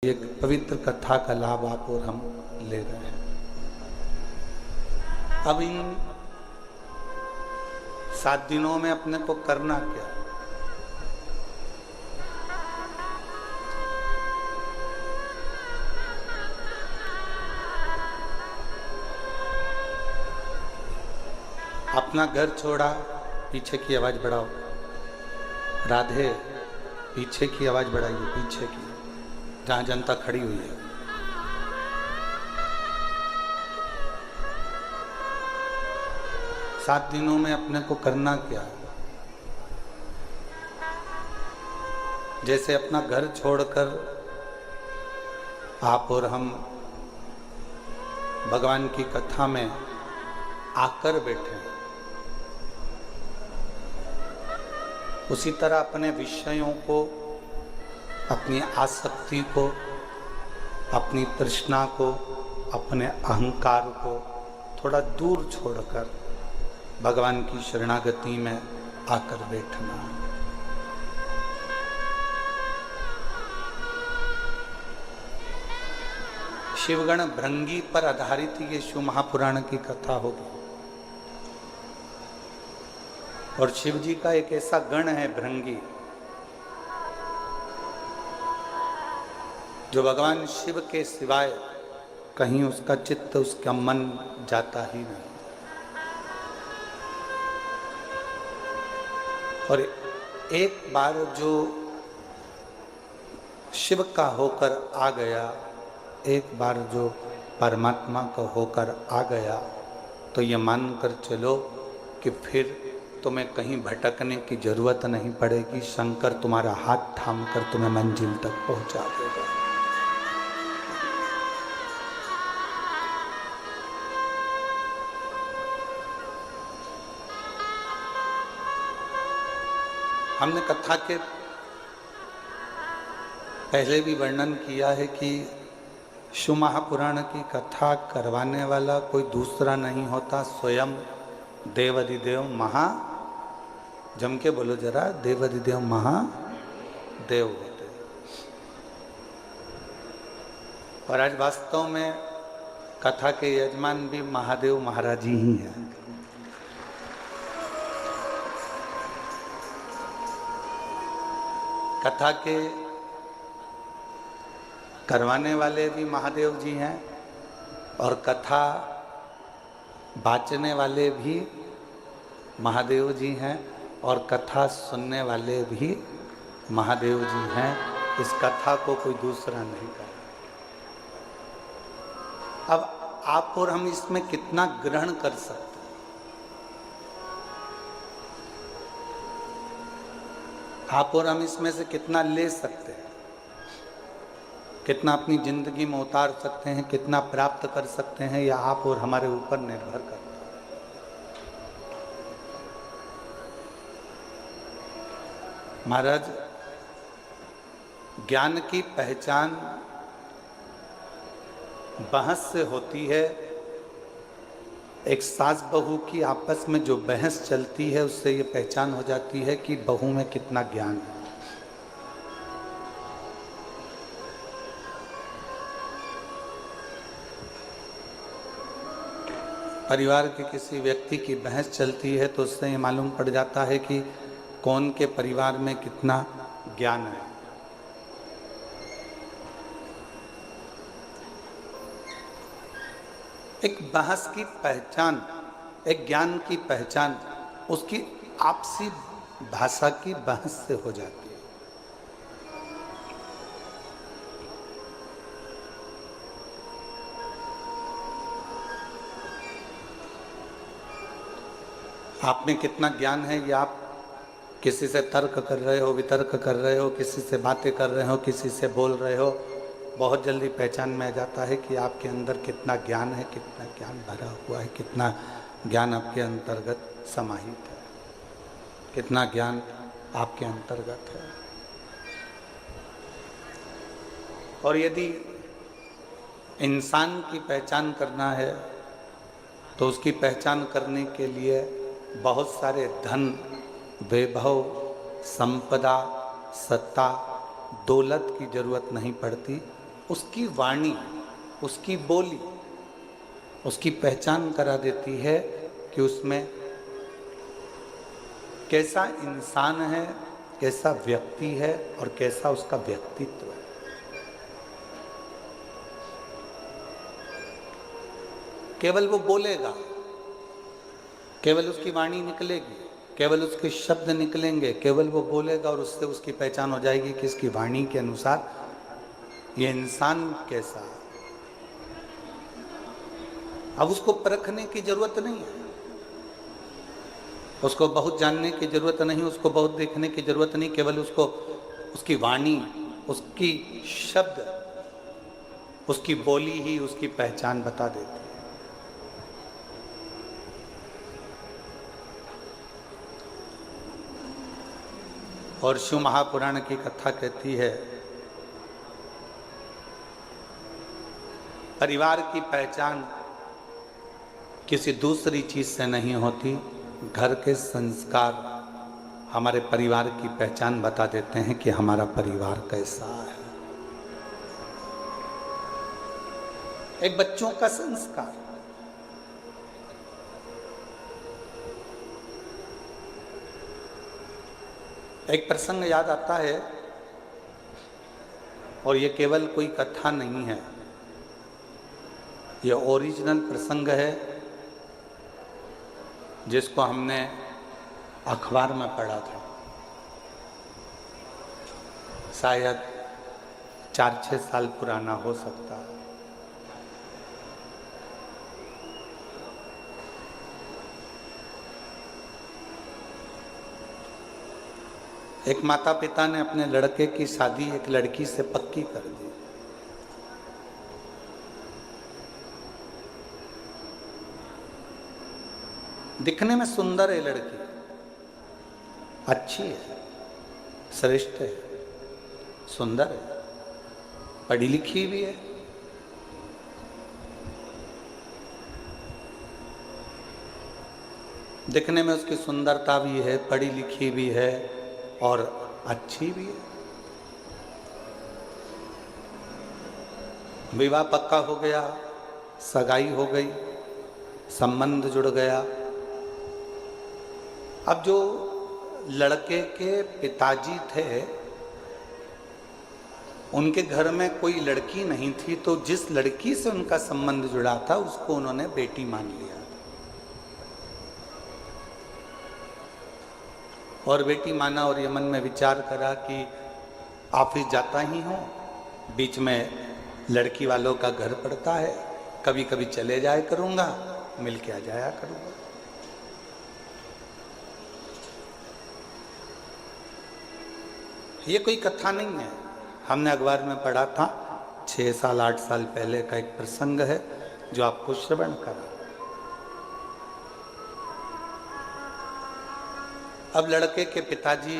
एक पवित्र कथा का लाभ आप और हम ले रहे हैं। अब इन 7 दिनों में अपने को करना क्या? अपना घर छोड़ा, पीछे की आवाज बढ़ाओ। राधे, पीछे की आवाज बढ़ाइए, पीछे की, जहां जनता खड़ी हुई है। सात दिनों में अपने को करना क्या है? जैसे अपना घर छोड़कर आप और हम भगवान की कथा में आकर बैठे हैं, उसी तरह अपने विषयों को, अपनी आसक्ति को, अपनी तृष्णा को, अपने अहंकार को थोड़ा दूर छोड़कर भगवान की शरणागति में आकर बैठना। शिवगण भृंगी पर आधारित ये शिव महापुराण की कथा होगी। और शिव जी का एक ऐसा गण है भृंगी, जो भगवान शिव के सिवाय कहीं उसका चित्त, उसका मन जाता ही नहीं। और एक बार जो शिव का होकर आ गया, एक बार जो परमात्मा का होकर आ गया, तो ये मानकर चलो कि फिर तुम्हें कहीं भटकने की जरूरत नहीं पड़ेगी। शंकर तुम्हारा हाथ थामकर तुम्हें मंजिल तक पहुंचा देगा। हमने कथा के पहले भी वर्णन किया है कि शिव महापुराण की कथा करवाने वाला कोई दूसरा नहीं होता, स्वयं देवाधिदेव महा, जम के बोलो जरा, देवाधिदेव महादेव होते। और आज वास्तव में कथा के यजमान भी महादेव महाराज ही हैं। कथा के करवाने वाले भी महादेव जी हैं और कथा बाचने वाले भी महादेव जी हैं और कथा सुनने वाले भी महादेव जी हैं। इस कथा को कोई दूसरा नहीं कर। अब आप और हम इसमें कितना ग्रहण कर सकते हैं? आप और हम इसमें से कितना ले सकते हैं? कितना अपनी जिंदगी में उतार सकते हैं? कितना प्राप्त कर सकते हैं? या आप और हमारे ऊपर निर्भर करता है। महाराज, ज्ञान की पहचान बहस से होती है। एक सास बहू की आपस में जो बहस चलती है, उससे ये पहचान हो जाती है कि बहू में कितना ज्ञान है। परिवार के किसी व्यक्ति की बहस चलती है तो उससे ये मालूम पड़ जाता है कि कौन के परिवार में कितना ज्ञान है। एक बहस की पहचान, एक ज्ञान की पहचान उसकी आपसी भाषा की बहस से हो जाती है। आप में कितना ज्ञान है, ये आप किसी से तर्क कर रहे हो, वितर्क कर रहे हो, किसी से बातें कर रहे हो, किसी से बोल रहे हो, बहुत जल्दी पहचान में आ जाता है कि आपके अंदर कितना ज्ञान है, कितना ज्ञान भरा हुआ है, कितना ज्ञान आपके अंतर्गत समाहित है, कितना ज्ञान आपके अंतर्गत है। और यदि इंसान की पहचान करना है तो उसकी पहचान करने के लिए बहुत सारे धन, वैभव, संपदा, सत्ता, दौलत की जरूरत नहीं पड़ती। उसकी वाणी, उसकी बोली, उसकी पहचान करा देती है कि उसमें कैसा इंसान है, कैसा व्यक्ति है और कैसा उसका व्यक्तित्व है। केवल वो बोलेगा, केवल उसकी वाणी निकलेगी, केवल उसके शब्द निकलेंगे, केवल वो बोलेगा और उससे उसकी पहचान हो जाएगी कि इसकी वाणी के अनुसार ये इंसान कैसा है। अब उसको परखने की जरूरत नहीं है, उसको बहुत जानने की जरूरत नहीं, उसको बहुत देखने की जरूरत नहीं, केवल उसको उसकी वाणी, उसकी शब्द, उसकी बोली ही उसकी पहचान बता देती है। और शिव महापुराण की कथा कहती है, परिवार की पहचान किसी दूसरी चीज से नहीं होती, घर के संस्कार हमारे परिवार की पहचान बता देते हैं कि हमारा परिवार कैसा है। एक बच्चों का संस्कार, एक प्रसंग याद आता है, और ये केवल कोई कथा नहीं है, ये ओरिजिनल प्रसंग है जिसको हमने अखबार में पढ़ा था, शायद 4-6 साल पुराना हो सकता है। एक माता पिता ने अपने लड़के की शादी एक लड़की से पक्की कर दी। दिखने में सुंदर है लड़की, अच्छी है, श्रेष्ठ है, सुंदर है, पढ़ी लिखी भी है। दिखने में उसकी सुंदरता भी है, पढ़ी लिखी भी है और अच्छी भी है। विवाह पक्का हो गया, सगाई हो गई, संबंध जुड़ गया। अब जो लड़के के पिताजी थे, उनके घर में कोई लड़की नहीं थी, तो जिस लड़की से उनका संबंध जुड़ा था उसको उन्होंने बेटी मान लिया। और बेटी माना और ये मन में विचार करा कि ऑफिस जाता ही हूँ, बीच में लड़की वालों का घर पड़ता है, कभी कभी चले जाया करूँगा, मिल के आ जाया करूँगा। ये कोई कथा नहीं है, हमने अखबार में पढ़ा था, 6 साल 8 साल पहले का एक प्रसंग है जो आपको श्रवण करा। अब लड़के के पिताजी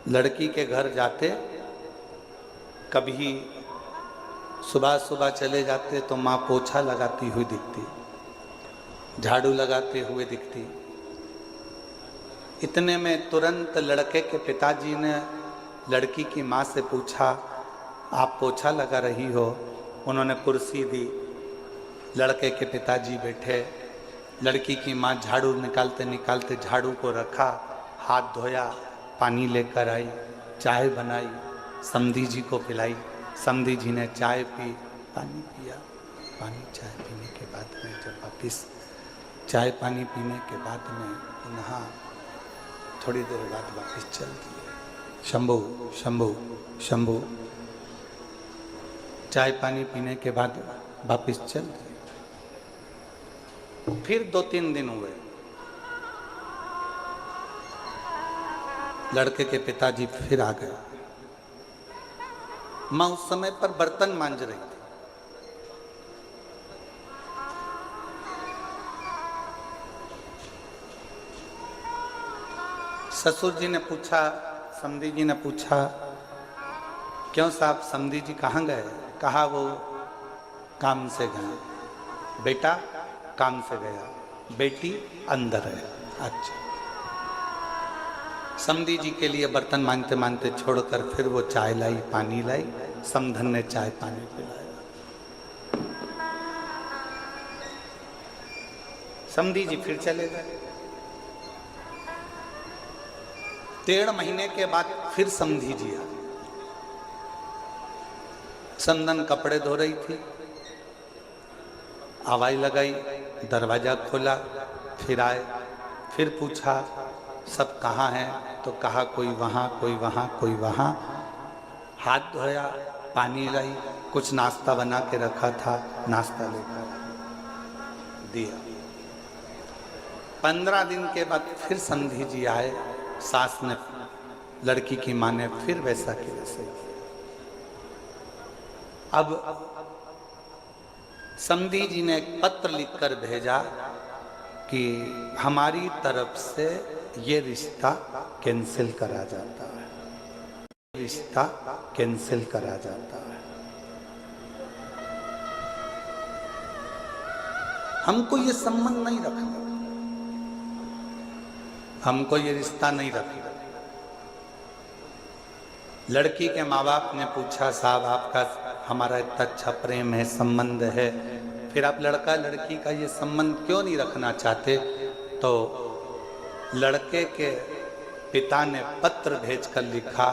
लड़की के घर जाते, कभी सुबह सुबह चले जाते तो माँ पोछा लगाती हुई दिखती, झाड़ू लगाते हुए दिखती। इतने में तुरंत लड़के के पिताजी ने लड़की की माँ से पूछा, आप पोछा लगा रही हो? उन्होंने कुर्सी दी, लड़के के पिताजी बैठे, लड़की की माँ झाड़ू निकालते निकालते झाड़ू को रखा, हाथ धोया, पानी लेकर आई, चाय बनाई, समधी जी को पिलाई, समधी जी ने चाय पी, पानी पिया। पानी चाय पीने के बाद में जब वापिस चाय पानी पीने के बाद में पुनः थोड़ी देर बाद वापिस चल दिए। शंभू शंभू शंभू, चाय पानी पीने के बाद वापिस चल दिए। फिर 2-3 दिन हुए, लड़के के पिताजी फिर आ गए। माँ उस समय पर बर्तन मांज रही थी। ससुर जी ने पूछा, समधी जी ने पूछा, क्यों साहब समधी जी कहाँ गए? कहा वो काम से गए। बेटा काम से गया, बेटी अंदर है। अच्छा। समधी जी के लिए बर्तन मांजते मांजते छोड़कर फिर वो चाय लाई, पानी लाई, समधन ने चाय पानी पिलाया। समधी जी फिर चले गए। 1.5 महीने के बाद फिर समधी जी आ। समधन कपड़े धो रही थी, आवाज लगाई, दरवाजा खोला, फिर आए, फिर पूछा सब कहाँ हैं? तो कहा कोई वहाँ, कोई वहाँ, कोई वहाँ। हाथ धोया, पानी लाई, कुछ नाश्ता बना के रखा था, नाश्ता लेकर दिया। 15 दिन के बाद फिर समधी जी आए। सास ने, लड़की की माँ ने फिर वैसा के वैसे किया। अब समधी जी ने एक पत्र लिखकर भेजा कि हमारी तरफ से ये रिश्ता कैंसिल करा जाता है, रिश्ता कैंसिल करा जाता है। हमको ये संबंध नहीं रखना, हमको ये रिश्ता नहीं रखना। लड़की के माँ बाप ने पूछा साहब आपका हमारा इतना अच्छा प्रेम है, संबंध है, फिर आप लड़का लड़की का ये संबंध क्यों नहीं रखना चाहते? तो लड़के के पिता ने पत्र भेजकर लिखा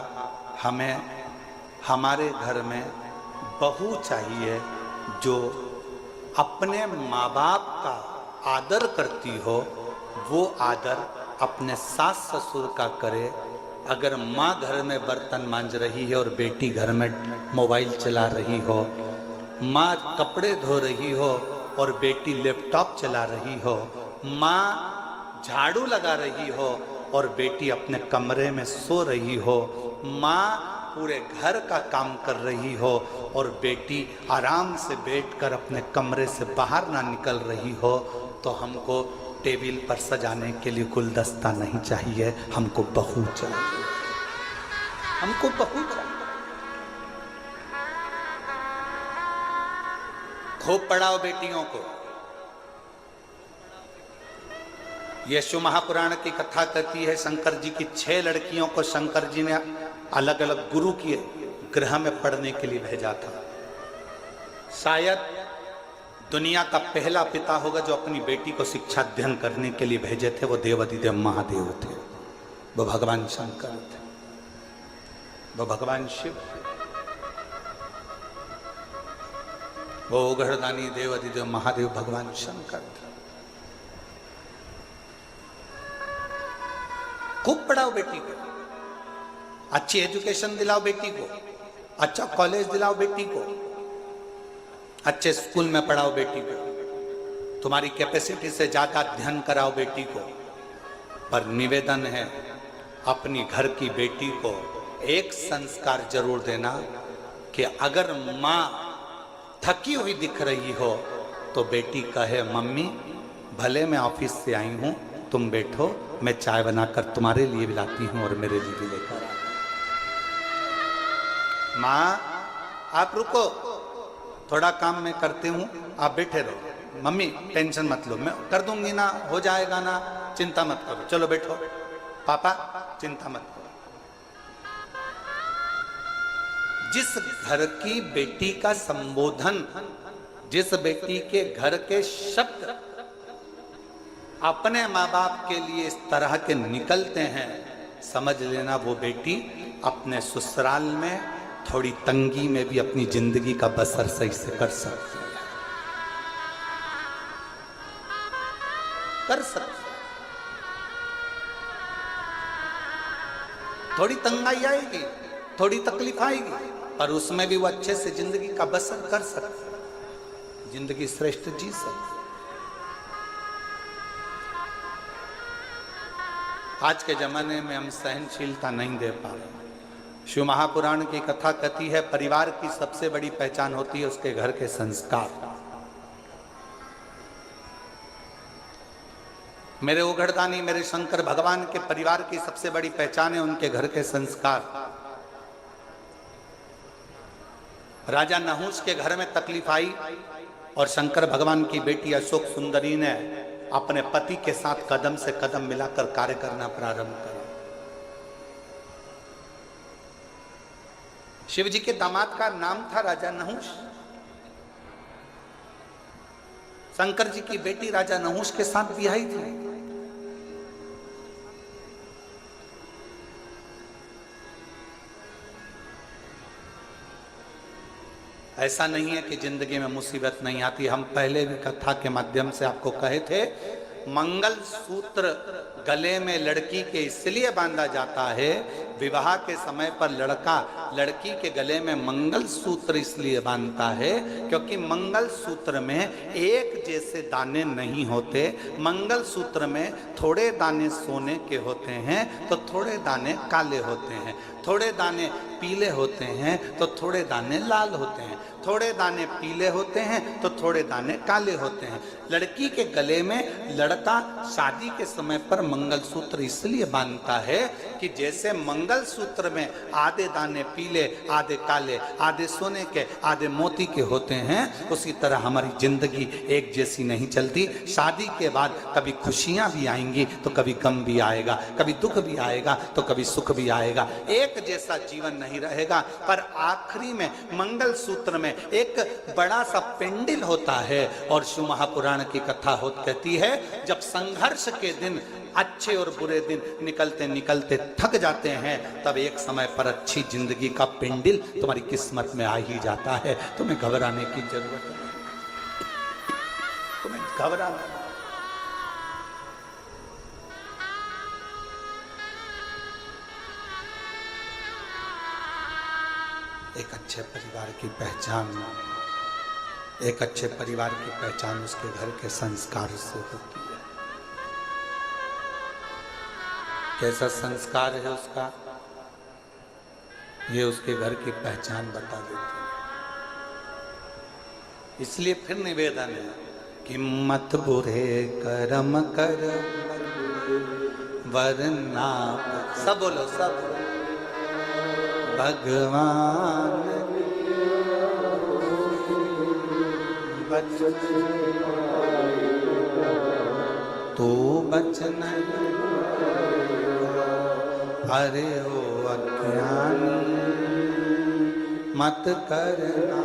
हमें हमारे घर में बहू चाहिए जो अपने माँ बाप का आदर करती हो, वो आदर अपने सास ससुर का करे। अगर माँ घर में बर्तन मांज रही है और बेटी घर में मोबाइल चला रही हो, माँ कपड़े धो रही हो और बेटी लैपटॉप चला रही हो, माँ झाड़ू लगा रही हो और बेटी अपने कमरे में सो रही हो, माँ पूरे घर का काम कर रही हो और बेटी आराम से बैठकर अपने कमरे से बाहर ना निकल रही हो, तो हमको टेबल पर सजाने के लिए गुलदस्ता नहीं चाहिए, हमको बहू चाहिए, हमको बहू चाहिए। खूब पढ़ाओ बेटियों को। यशु महापुराण की कथा कहती है शंकर जी की 6 लड़कियों को शंकर जी ने अलग अलग गुरु के गृह में पढ़ने के लिए भेजा था। शायद दुनिया का पहला पिता होगा जो अपनी बेटी को शिक्षा अध्ययन करने के लिए भेजे थे, वो देवाधिदेव महादेव थे, वो भगवान शंकर थे, वो भगवान शिव, वो उघड़दानी देवाधिदेव महादेव भगवान शंकर थे। खूब पढ़ाओ बेटी को, अच्छी एजुकेशन दिलाओ बेटी को, अच्छा कॉलेज दिलाओ बेटी को, अच्छे स्कूल में पढ़ाओ बेटी को, तुम्हारी कैपेसिटी से ज्यादा अध्ययन कराओ बेटी को। पर निवेदन है अपनी घर की बेटी को एक संस्कार जरूर देना कि अगर माँ थकी हुई दिख रही हो तो बेटी कहे मम्मी भले मैं ऑफिस से आई हूं, तुम बैठो, मैं चाय बनाकर तुम्हारे लिए भी लाती हूं और मेरे लिए भी लेकर आ। माँ आप रुको, थोड़ा काम मैं करती हूँ, आप बैठे रहो, मम्मी टेंशन मत लो, मैं कर दूंगी ना, हो जाएगा ना, चिंता मत करो, चलो बैठो, पापा चिंता मत करो। जिस घर की बेटी का संबोधन, जिस बेटी के घर के शब्द अपने माँ बाप के लिए इस तरह के निकलते हैं, समझ लेना वो बेटी अपने ससुराल में थोड़ी तंगी में भी अपनी जिंदगी का बसर सही से कर सकती है, कर सकती। थोड़ी तंगाई आएगी, थोड़ी तकलीफ आएगी, पर उसमें भी वो अच्छे से जिंदगी का बसर कर सकती, जिंदगी श्रेष्ठ जी सकती। आज के जमाने में हम सहनशीलता नहीं दे पा रहे। शिव महापुराण की कथा कहती है परिवार की सबसे बड़ी पहचान होती है उसके घर के संस्कार। मेरे उघड़दानी मेरे शंकर भगवान के परिवार की सबसे बड़ी पहचान है उनके घर के संस्कार। राजा नहुष के घर में तकलीफ आई और शंकर भगवान की बेटी अशोक सुंदरी ने अपने पति के साथ कदम से कदम मिलाकर कार्य करना प्रारंभ किया। शिव जी के दामाद का नाम था राजा नहुष। शंकर जी की बेटी राजा नहुष के साथ ब्याही थी। ऐसा नहीं है कि जिंदगी में मुसीबत नहीं आती। हम पहले भी कथा के माध्यम से आपको कहे थे, मंगल सूत्र गले में लड़की के इसलिए बांधा जाता है, विवाह के समय पर लड़का लड़की के गले में मंगल सूत्र इसलिए बांधता है क्योंकि मंगल सूत्र में एक जैसे दाने नहीं होते। मंगल सूत्र में थोड़े दाने सोने के होते हैं तो थोड़े दाने काले होते हैं, थोड़े दाने पीले होते हैं तो थोड़े दाने लाल होते हैं, थोड़े दाने पीले होते हैं तो थोड़े दाने काले होते हैं। लड़की के गले में लड़का शादी के समय पर मंगलसूत्र इसलिए बांधता है कि जैसे मंगलसूत्र में आधे दाने पीले, आधे काले, आधे सोने के, आधे मोती के होते हैं, उसी तरह हमारी जिंदगी एक जैसी नहीं चलती। शादी के बाद कभी खुशियां भी आएंगी तो कभी गम भी आएगा, कभी दुख भी आएगा तो कभी सुख भी आएगा। एक जैसा जीवन नहीं रहेगा। पर आखिरी में मंगल सूत्र में एक बड़ा सा पेंडिल होता है और शिव महापुराण की कथा कहती है, जब संघर्ष के दिन, अच्छे और बुरे दिन निकलते निकलते थक जाते हैं, तब एक समय पर अच्छी जिंदगी का पेंडिल तुम्हारी किस्मत में आ ही जाता है। तुम्हें घबराने की जरूरत नहीं, तुम्हें घबराना। एक अच्छे परिवार की पहचान, एक अच्छे परिवार की पहचान उसके घर के संस्कार से होती है। कैसा संस्कार है उसका, ये उसके घर की पहचान बता देती है। इसलिए फिर निवेदन है कि मत बुरे कर्म कर वरना, सब बोलो सब, भगवान बच तू बच नहीं, अरे ओ अज्ञानी मत करना,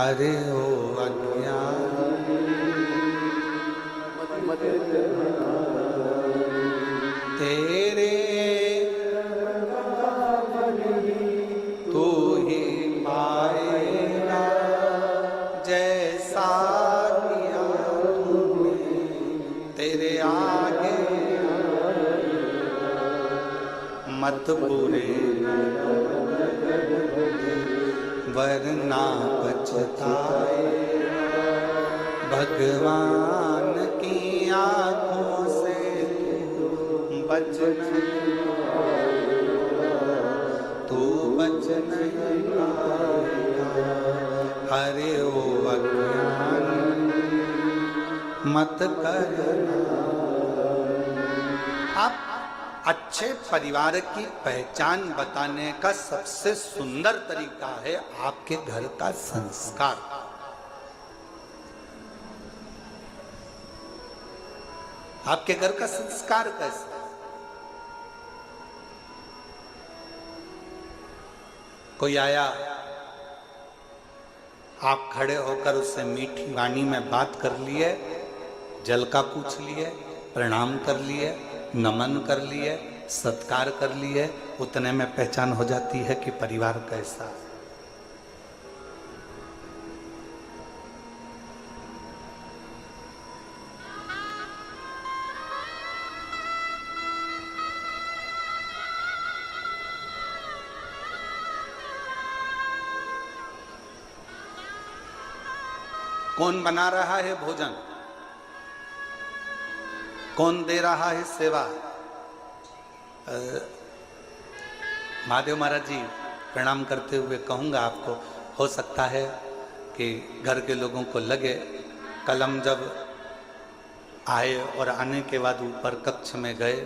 अरे ओ अज्ञानी तेरे तू ही पाएगा जैसा किया तूने, तेरे आगे मत बुरे वरना पछताए, भगवान की आंखों से बच नहीं, तू बच नहीं पाएगा, अरे ओ अज्ञानी मत करना। आप अच्छे परिवार की पहचान बताने का सबसे सुंदर तरीका है आपके घर का संस्कार। आपके घर का संस्कार कैसा? कोई आया, आप खड़े होकर उससे मीठी वाणी में बात कर लिए, जल का पूछ लिए, प्रणाम कर लिए, नमन कर लिए, सत्कार कर लिए, उतने में पहचान हो जाती है कि परिवार कैसा है। कौन बना रहा है भोजन, कौन दे रहा है सेवा? महादेव महाराज जी प्रणाम करते हुए कहूँगा आपको, हो सकता है कि घर के लोगों को लगे, कल हम जब आए और आने के बाद ऊपर कक्ष में गए,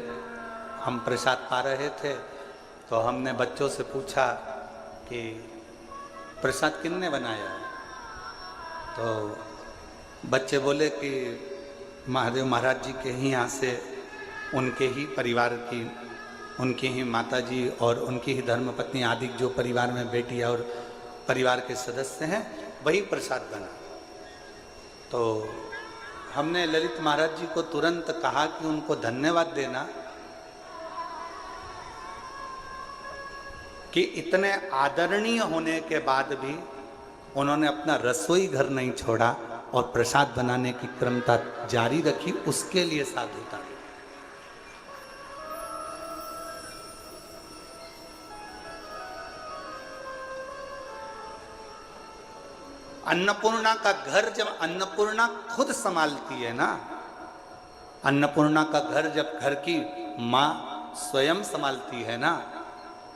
हम प्रसाद पा रहे थे तो हमने बच्चों से पूछा कि प्रसाद किसने बनाया? तो बच्चे बोले कि महादेव महाराज जी के ही यहाँ से, उनके ही परिवार की उनकी ही माताजी और उनकी ही धर्मपत्नी आदि जो परिवार में बेटी और परिवार के सदस्य हैं वही प्रसाद बना। तो हमने ललित महाराज जी को तुरंत कहा कि उनको धन्यवाद देना कि इतने आदरणीय होने के बाद भी उन्होंने अपना रसोई घर नहीं छोड़ा और प्रसाद बनाने की क्रमता जारी रखी, उसके लिए साधुता। अन्नपूर्णा का घर जब अन्नपूर्णा खुद संभालती है ना, अन्नपूर्णा का घर जब घर की माँ स्वयं संभालती है ना,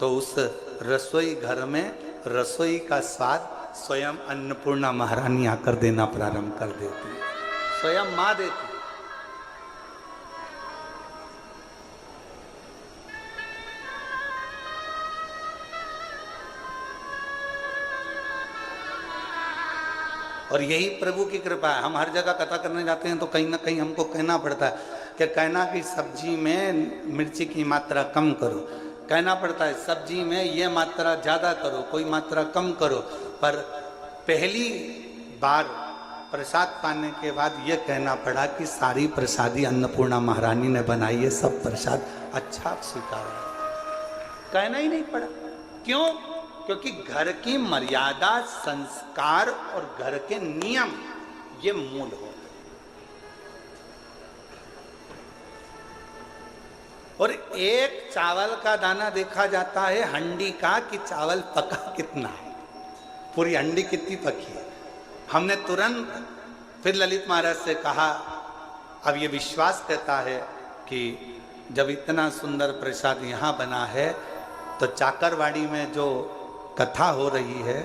तो उस रसोई घर में रसोई का स्वाद स्वयं अन्नपूर्णा महारानी आकर देना प्रारंभ कर देती है, स्वयं माँ देती। और यही प्रभु की कृपा है। हम हर जगह कथा करने जाते हैं तो कहीं ना कहीं हमको कहना पड़ता है कि कहना कि सब्जी में मिर्ची की मात्रा कम करो, कहना पड़ता है सब्जी में ये मात्रा ज़्यादा करो, कोई मात्रा कम करो। पर पहली बार प्रसाद पाने के बाद ये कहना पड़ा कि सारी प्रसादी अन्नपूर्णा महारानी ने बनाई है, सब प्रसाद अच्छा स्वीकार है। कहना ही नहीं पड़ा। क्यों? क्योंकि घर की मर्यादा, संस्कार और घर के नियम ये मूल होते। और एक चावल का दाना देखा जाता है हंडी का कि चावल पका कितना है, पूरी हंडी कितनी पकी है। हमने तुरंत फिर ललित महाराज से कहा, अब ये विश्वास कहता है कि जब इतना सुंदर प्रसाद यहाँ बना है तो चाकरवाड़ी में जो कथा हो रही है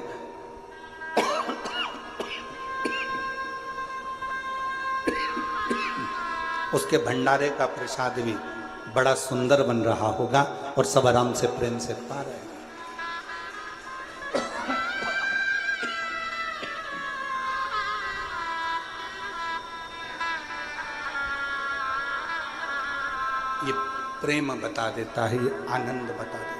उसके भंडारे का प्रसाद भी बड़ा सुंदर बन रहा होगा और सब आराम से प्रेम से पा रहे हैं। ये प्रेम बता देता है, ये आनंद बता देता है।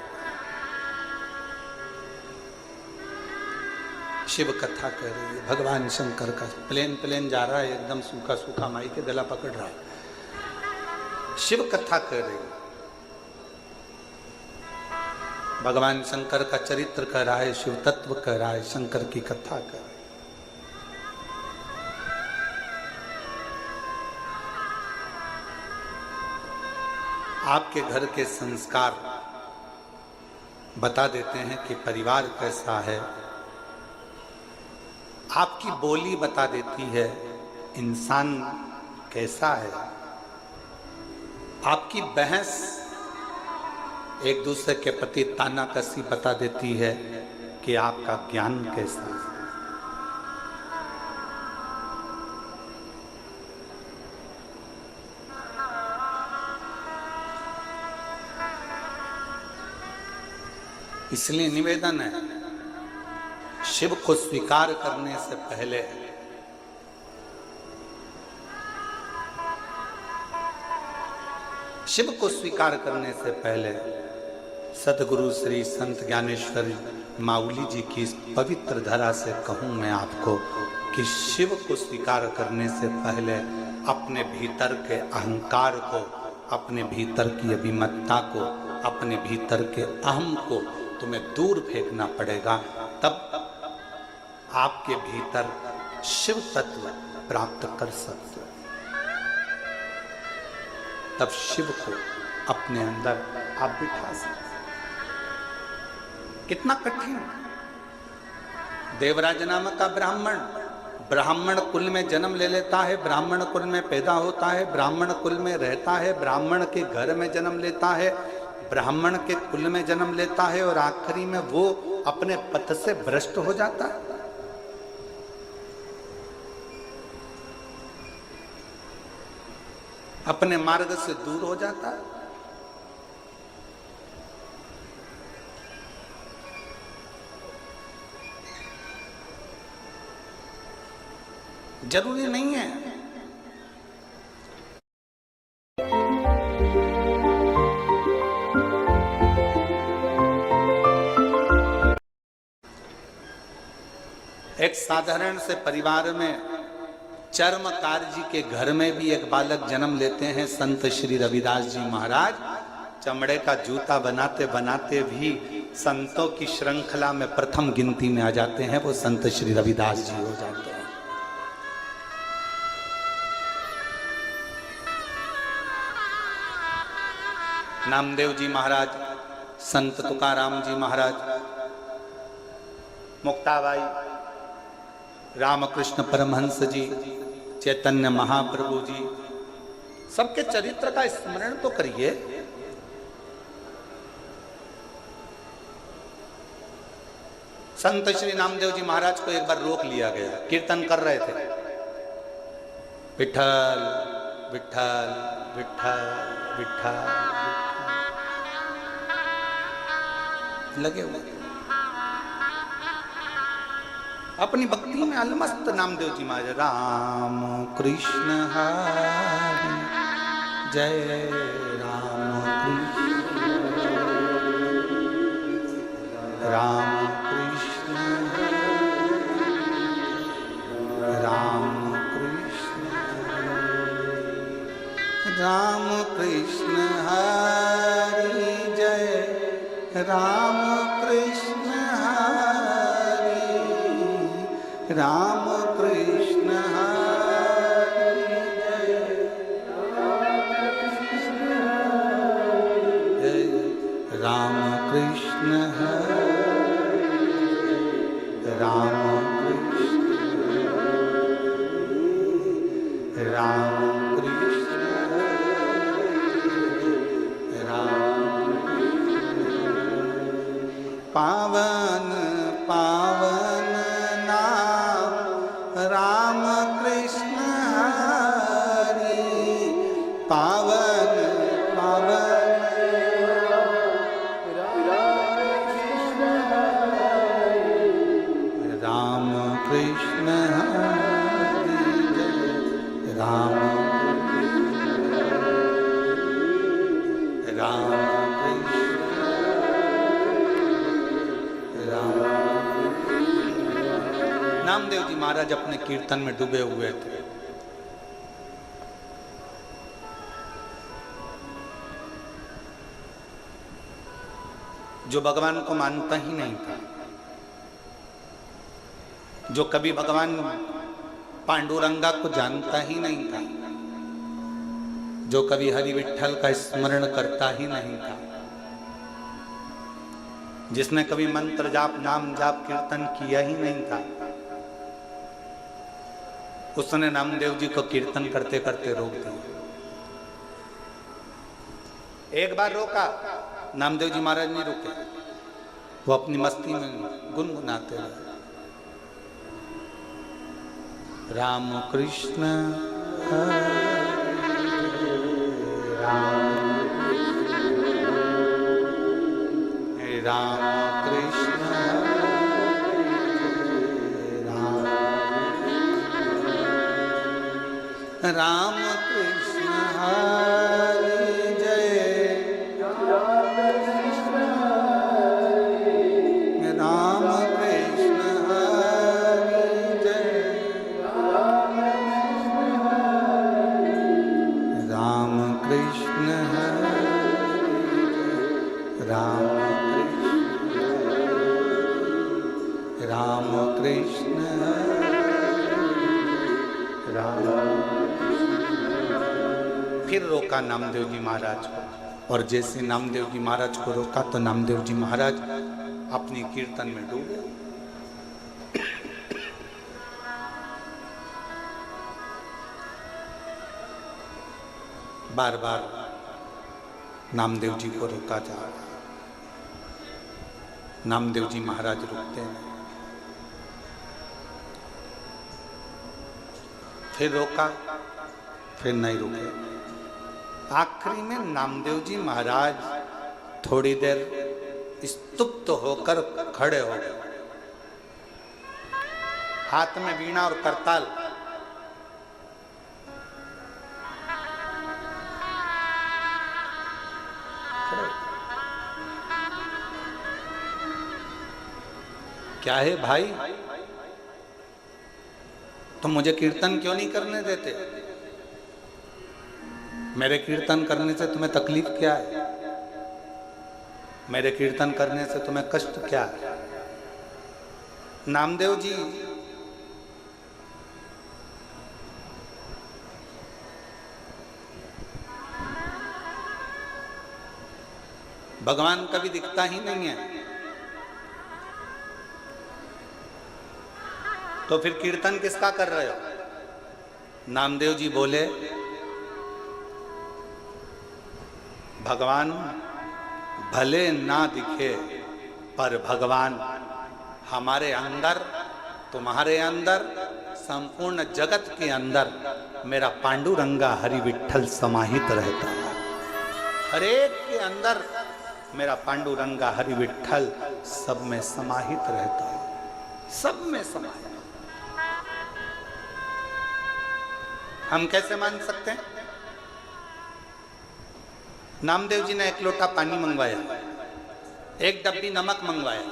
शिव कथा कह रही है, भगवान शंकर का प्लेन जा रहा है, एकदम सूखा सूखा माई के गला पकड़ रहा है। शिव कथा कह रही है, भगवान शंकर का चरित्र कह रहा है, शिव तत्व कह रहा है, शंकर की कथा कह रहा है। आपके घर के संस्कार बता देते हैं कि परिवार कैसा है, आपकी बोली बता देती है इंसान कैसा है, आपकी बहस एक दूसरे के प्रति तानाकसी बता देती है कि आपका ज्ञान कैसा है। इसलिए निवेदन है, शिव को स्वीकार करने से पहले शिव को स्वीकार करने से पहले सदगुरु श्री संत ज्ञानेश्वर माउली जी की पवित्र धरा से कहूं मैं आपको कि शिव को स्वीकार करने से पहले अपने भीतर के अहंकार को, अपने भीतर की अभिमतता को, अपने भीतर के अहम को तुम्हें दूर फेंकना पड़ेगा। तब आपके भीतर शिव तत्व प्राप्त कर सकते हो। तब शिव को अपने अंदर आप बिठा सकते। कितना कठिन। देवराज नामक का ब्राह्मण कुल में जन्म ले लेता है, ब्राह्मण कुल में पैदा होता है, ब्राह्मण कुल में रहता है, ब्राह्मण के घर में जन्म लेता है, ब्राह्मण के कुल में जन्म लेता है और आखिरी में वो अपने पथ से भ्रष्ट हो जाता है। अपने मार्ग से दूर हो जाता है। जरूरी नहीं है एक साधारण से परिवार में चर्मकार जी के घर में भी एक बालक जन्म लेते हैं संत श्री रविदास जी महाराज। चमड़े का जूता बनाते बनाते भी संतों की श्रृंखला में प्रथम गिनती में आ जाते हैं, वो संत श्री रविदास जी हो जाते हैं। नामदेव जी महाराज, संत तुकाराम जी महाराज, मुक्ताबाई, रामकृष्ण परमहंस जी, चैतन्य महाप्रभु जी, सबके चरित्र का स्मरण तो करिए। संत श्री नामदेव जी महाराज को एक बार रोक लिया गया, कीर्तन कर रहे थे, विठल विठल विठल विठल लगे हुए, अपनी भक्ति में अलमस्त नामदेव जी महाराज। राम कृष्ण हरि जय राम कृष्ण, राम कृष्ण राम कृष्ण, राम कृष्ण हरि जय राम कृष्ण हरि, राम कृष्ण हरि जय राम कृष्ण हरि, राम कृष्ण, राम कृष्ण, राम पावन पावन नाम राम कृष्ण हरि, पावन पावन राम कृष्ण हरि जय राम, राम कृष्ण राम। नामदेव जी महाराज अपने कीर्तन में डूबे हुए थे। जो भगवान को मानता ही नहीं था, जो कभी भगवान पांडुरंगा को जानता ही नहीं था, जो कभी हरि विठल का स्मरण करता ही नहीं था, जिसने कभी मंत्र जाप नाम जाप कीर्तन किया ही नहीं था, उसने नामदेव जी को कीर्तन करते करते रोक दिया। एक बार रोका, नामदेव जी महाराज नहीं रुके, वो अपनी मस्ती में गुनगुनाते रहे, राम कृष्ण राम कृष्ण राम, राम कृष्ण हरि जय राम कृष्ण हरि जय राम कृष्ण हरि, राम कृष्ण राम। फिर रोका नामदेव जी महाराज को, और जैसे नामदेव जी महाराज को रोका तो नामदेव जी महाराज अपनी कीर्तन में डूबे। बार बार नामदेव जी को रोका जा रहा, नामदेव जी महाराज रुकते हैं। फिर रोका, फिर नहीं रुके। आखिरी में नामदेव जी महाराज थोड़ी देर स्तुप्त होकर खड़े हो गए, हाथ में वीणा और करताल। क्या है भाई, तुम मुझे कीर्तन क्यों नहीं करने देते? मेरे कीर्तन करने से तुम्हें तकलीफ क्या है? मेरे कीर्तन करने से तुम्हें कष्ट क्या है? नामदेव जी भगवान कभी दिखता ही नहीं है, तो फिर कीर्तन किसका कर रहे हो? नामदेव जी बोले, भगवान भले ना दिखे पर भगवान हमारे अंदर, तुम्हारे अंदर, संपूर्ण जगत के अंदर मेरा पांडुरंगा हरि विठ्ठल समाहित रहता है। हरेक के अंदर मेरा पांडुरंगा हरि विठ्ठल सब में समाहित रहता है, सब में समाहित। हम कैसे मान सकते हैं? नामदेव जी ने एक लोटा पानी मंगवाया, एक डब्बी नमक मंगवाया,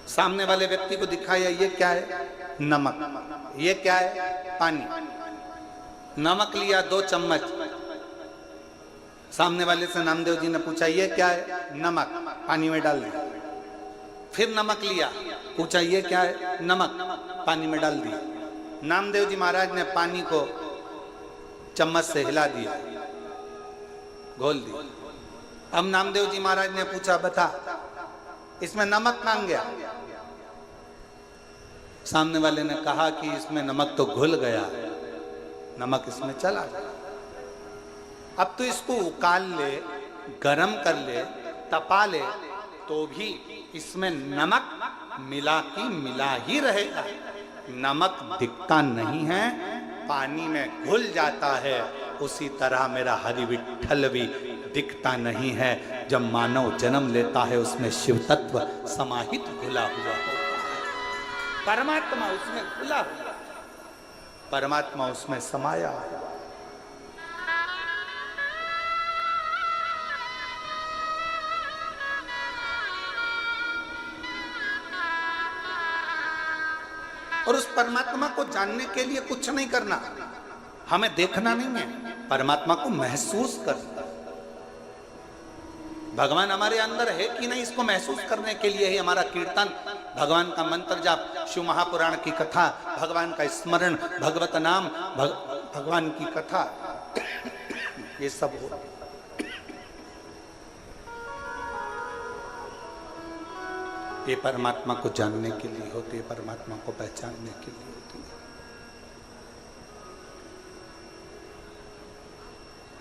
सामने वाले व्यक्ति को दिखाया, ये क्या है? नमक। ये क्या है? पानी। नमक लिया 2 चम्मच, सामने वाले से नामदेव जी ने पूछा, ये क्या है? नमक। पानी में डाल दिया। फिर नमक लिया, पूछा, ये क्या है? नमक। पानी में डाल दिया। नामदेव जी महाराज ने पानी को चम्मच से हिला दिया, घोल दिया। अब नामदेव जी महाराज ने पूछा, बता इसमें नमक कहां गया? सामने वाले ने कहा कि इसमें नमक तो घुल गया, नमक इसमें चला गया। अब तो इसको उकाल ले, गरम कर ले, तपा ले, तो भी इसमें नमक मिला की मिला ही रहेगा। नमक दिखता नहीं है, पानी में घुल जाता है। उसी तरह मेरा हरि विठ्ठल भी दिखता नहीं है। जब मानव जन्म लेता है उसमें शिव तत्व समाहित घुला हुआ होता है। परमात्मा उसमें घुला हुआ, परमात्मा उसमें समाया है। और उस परमात्मा को जानने के लिए कुछ नहीं करना, हमें देखना नहीं है, परमात्मा को महसूस करना। भगवान हमारे अंदर है कि नहीं, इसको महसूस करने के लिए ही हमारा कीर्तन, भगवान का मंत्र जाप, शिव महापुराण की कथा, भगवान का स्मरण, भगवत नाम, भगवान की कथा, ये सब हो। ये परमात्मा को जानने के लिए होती है, परमात्मा को पहचानने के लिए होती है।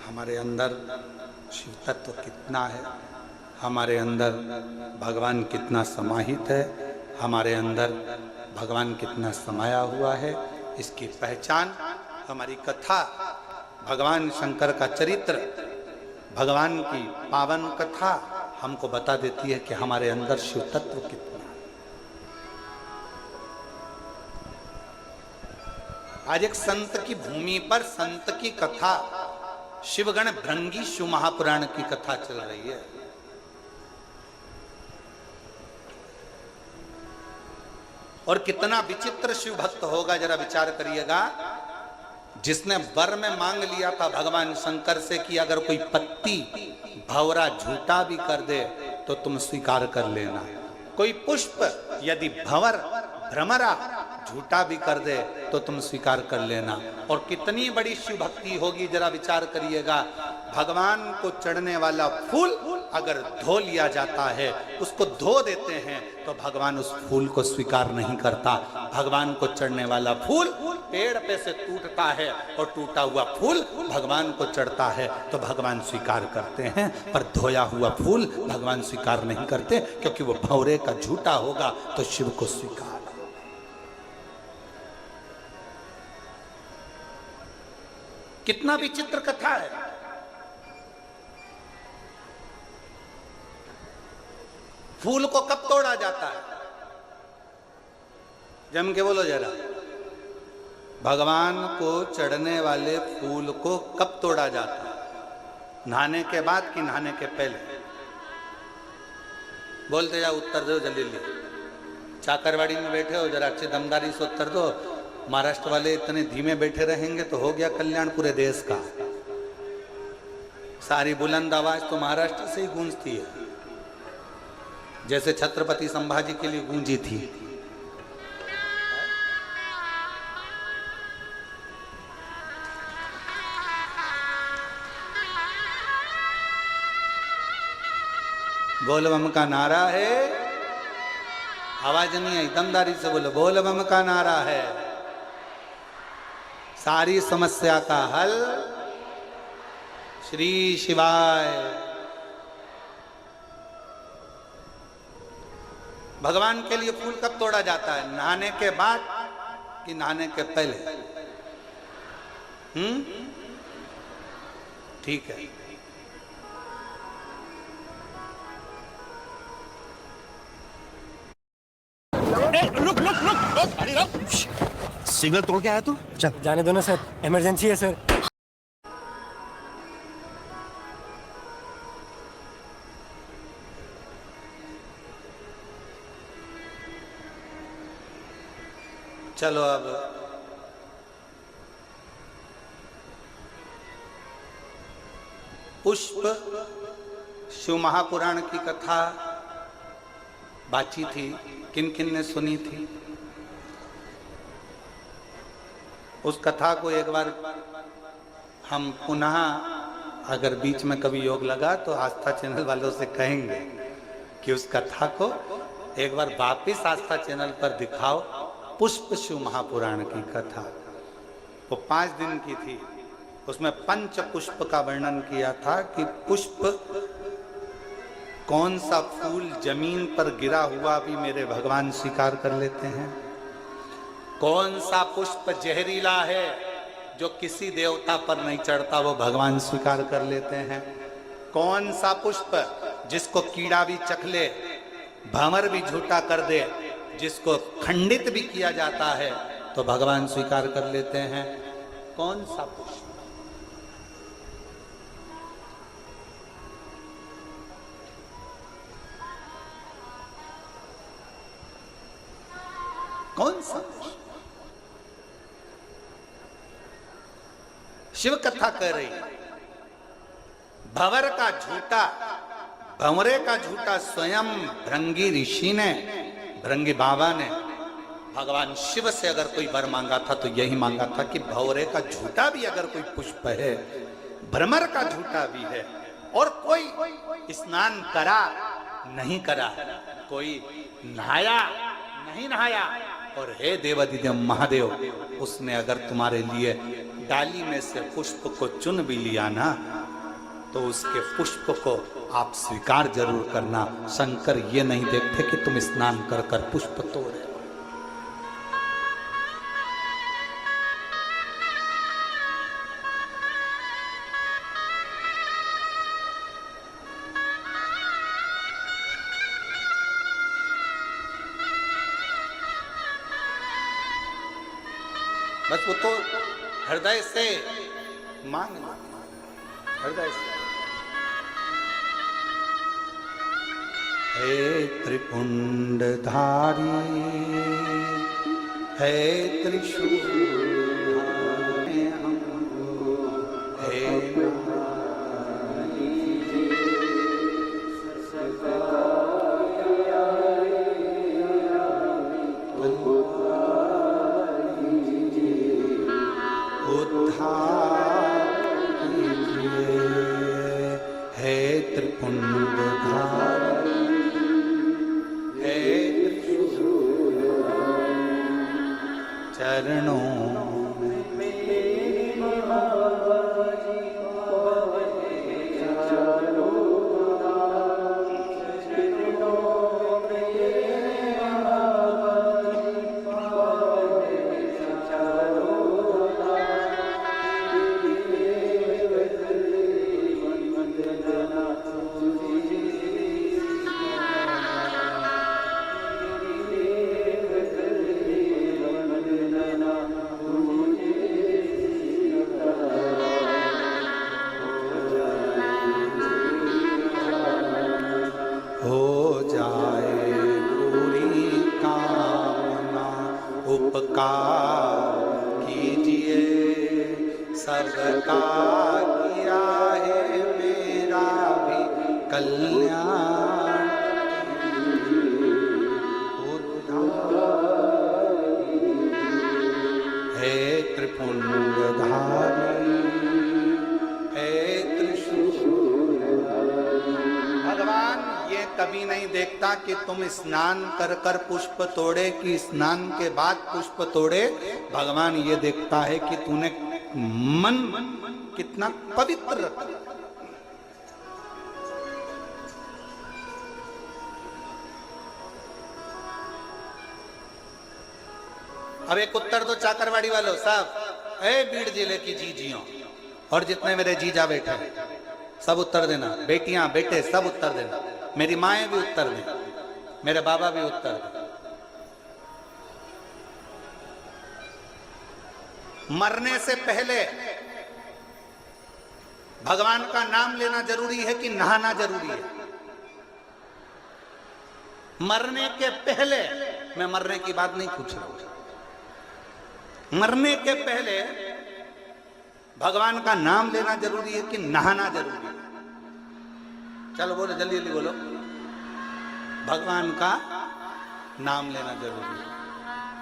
हमारे अंदर शिव तत्व कितना है, हमारे अंदर भगवान कितना समाहित है, हमारे अंदर भगवान कितना समाया हुआ है, इसकी पहचान हमारी कथा, भगवान शंकर का चरित्र, भगवान की पावन कथा हमको बता देती है कि हमारे अंदर शिव तत्व कितना है। आज एक संत की भूमि पर संत की कथा, शिवगण भृंगी शिव महापुराण की कथा चल रही है। और कितना विचित्र शिव भक्त होगा, जरा विचार करिएगा। जिसने वर में मांग लिया था भगवान शंकर से कि अगर कोई पत्ती भंवरा झूठा भी कर दे तो तुम स्वीकार कर लेना, कोई पुष्प यदि भंवर भ्रमरा झूठा भी कर दे तो तुम स्वीकार कर लेना। और कितनी बड़ी शिव भक्ति होगी, जरा विचार करिएगा। भगवान को चढ़ने वाला फूल अगर धो लिया जाता है, उसको धो देते हैं, तो भगवान उस फूल को स्वीकार नहीं करता। भगवान को चढ़ने वाला फूल पेड़ पे से टूटता है और टूटा हुआ फूल भगवान को चढ़ता है तो भगवान स्वीकार करते हैं, पर धोया हुआ फूल भगवान स्वीकार नहीं करते, क्योंकि वो भंवरे का झूठा होगा तो शिव को स्वीकार। कितना विचित्र कथा है। फूल को कब तोड़ा जाता है? जम के बोलो जरा। भगवान को चढ़ने वाले फूल को कब तोड़ा जाता है? नहाने के बाद कि नहाने के पहले? बोलते जाओ, उत्तर दो जल्दी। चाकरवाड़ी में बैठे हो, जरा अच्छी दमदारी से उत्तर दो। महाराष्ट्र वाले इतने धीमे बैठे रहेंगे तो हो गया कल्याण पूरे देश का। सारी बुलंद आवाज तो महाराष्ट्र से ही गूंजती है, जैसे छत्रपति संभाजी के लिए गूंजी थी। बोल बम का नारा है, आवाज नहीं आई, दमदारी से बोलो। बोल बम का नारा है, सारी समस्या का हल श्री शिवाय। भगवान के लिए फूल कब तोड़ा जाता है? नहाने के बाद कि नहाने के पहले? ठीक है। रुक रुक रुक, सिग्नल तोड़ के आया तू? चल जाने दो ना सर, इमरजेंसी है सर। चलो अब पुष्प शिव महापुराण की कथा बाची थी, किन किन ने सुनी थी? उस कथा को एक बार हम पुनः, अगर बीच में कभी योग लगा तो आस्था चैनल वालों से कहेंगे कि उस कथा को एक बार वापिस आस्था चैनल पर दिखाओ। पुष्प शिव महापुराण की कथा वो 5 दिन की थी। उसमें पंच पुष्प का वर्णन किया था कि पुष्प, कौन सा फूल जमीन पर गिरा हुआ भी मेरे भगवान स्वीकार कर लेते हैं, कौन सा पुष्प जहरीला है जो किसी देवता पर नहीं चढ़ता वो भगवान स्वीकार कर लेते हैं, कौन सा पुष्प जिसको कीड़ा भी चख ले, भंवर भी झूठा कर दे, जिसको खंडित भी किया जाता है तो भगवान स्वीकार कर लेते हैं। कौन सा पुष्प? कौन सा? शिव कथा कह रही, भंवर का झूठा, भंवरे का झूठा स्वयं भृंगी ऋषि ने, भृंगी बाबा ने भगवान शिव से अगर कोई वर मांगा था तो यही मांगा था कि भंवरे का झूठा भी अगर कोई पुष्प है, भ्रमर का झूठा भी है, और कोई स्नान करा नहीं करा, कोई नहाया नहीं नहाया, और हे देवादिदेव महादेव, उसने अगर तुम्हारे लिए डाली में से पुष्प को चुन भी लिया ना तो उसके पुष्प को आप स्वीकार जरूर करना। शंकर ये नहीं देखते कि तुम स्नान कर कर पुष्प तोड़े। बस वो तो हृदय से मांग लो, हृदय से। हे त्रिपुंडधारी, हे त्रिशूलधारी, हे चरणों उपकार कीजिए, सबका किया है मेरा भी कल्याण, हे त्रिपुंडधारी, हे त्रिशूल। भगवान ये कभी नहीं देखता कि तुम स्नान कर कर पुष्प तोड़े कि स्नान के बाद पुष्प तोड़े। भगवान ये देखता है कि तूने मन कितना पवित्र रखा। अब एक उत्तर दो चाकरवाड़ी वालों साहब, ए बीड़ जिले की जीजियों और जितने मेरे जीजा बैठे हैं सब उत्तर देना, बेटियां बेटे सब उत्तर देना, मेरी माएँ भी उत्तर दें, मेरे बाबा भी उत्तर दें। मरने से पहले भगवान का नाम लेना जरूरी है कि नहाना जरूरी है? मरने के पहले, मैं मरने की बात नहीं पूछ रहा हूं, मरने के पहले भगवान का नाम लेना जरूरी है कि नहाना जरूरी है? चलो बोलो, जल्दी जल्दी बोलो। भगवान का नाम लेना जरूरी है।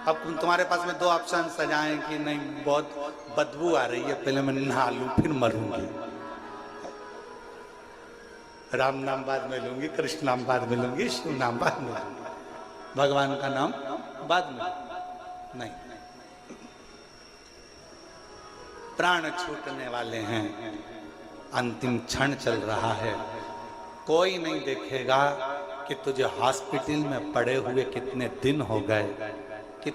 अब तुम्हारे पास में दो ऑप्शन सजाएं कि नहीं बहुत बदबू आ रही है, पहले मैं नहा लूं फिर मरूंगी, राम नाम बाद में लूंगी, कृष्ण नाम बाद में लूंगी, शिव नाम बाद में लूंगी, भगवान का नाम बाद में नहीं। प्राण छूटने वाले हैं, अंतिम क्षण चल रहा है, कोई नहीं देखेगा कि तुझे हॉस्पिटल में पड़े हुए कितने दिन हो गए, कि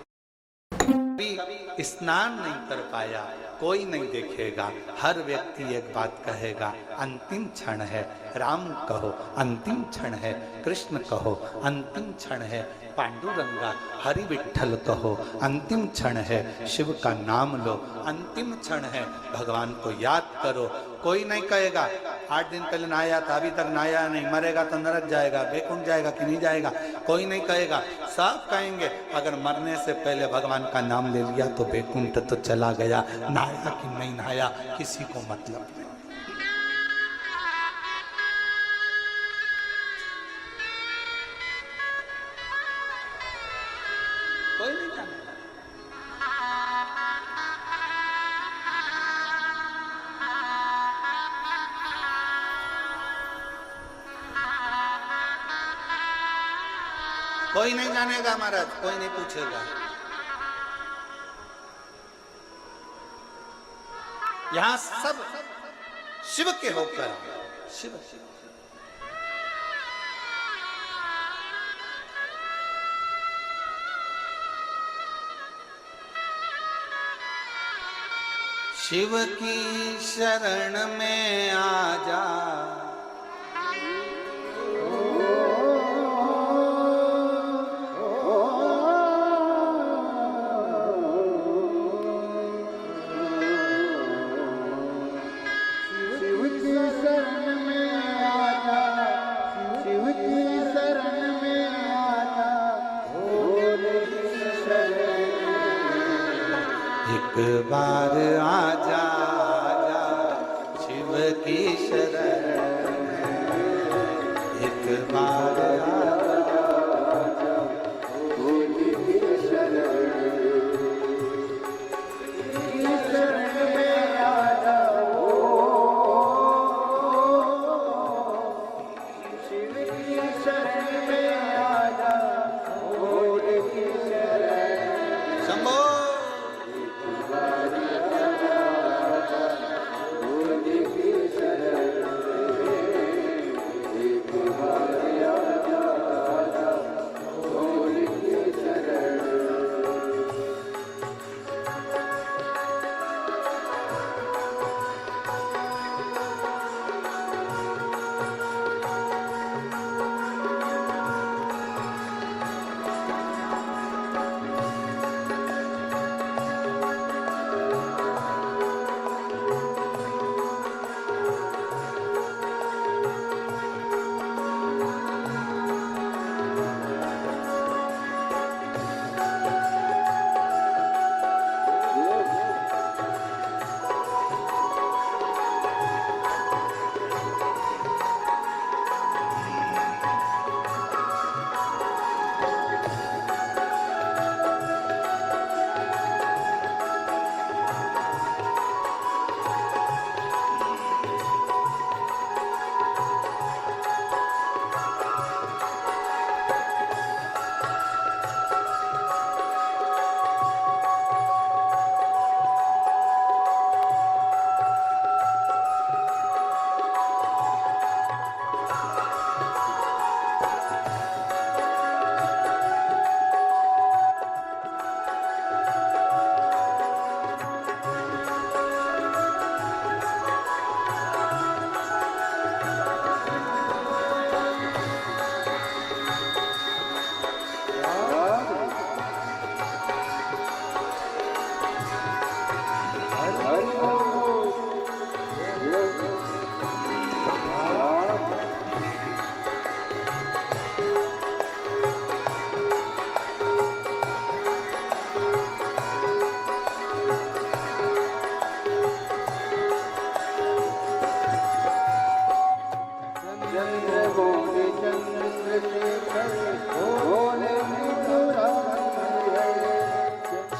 स्नान नहीं कर पाया, कोई नहीं देखेगा। हर व्यक्ति एक बात कहेगा, अंतिम क्षण है, राम कहो अंतिम क्षण है, कृष्ण कहो अंतिम क्षण है, पांडुरंगा हरि विठ्ठल कहो अंतिम क्षण है, शिव का नाम लो अंतिम क्षण है, भगवान को याद करो। कोई नहीं कहेगा 8 दिन पहले नहाया था अभी तक नहाया नहीं, मरेगा तो नरक जाएगा, बैकुंठ जाएगा कि नहीं जाएगा, कोई नहीं कहेगा। सब कहेंगे अगर मरने से पहले भगवान का नाम ले लिया तो बैकुंठ तो चला गया, नहाया कि नहीं नहाया किसी को मतलब नहीं। कोई नहीं जाने। कोई नहीं जानेगा महाराज, कोई नहीं पूछेगा। यहां सब शिव के होकर शिव शिव की शरण में आ जा, एक बार आजा आजा शिव की शरण में, एक बार आजा शिव की शरण में आजा, शिव की शरण में आजा, शंभो Yeah.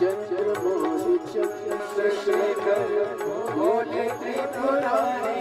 चंद्रमौलि चंद्रशेखर भोले त्रिपुरारी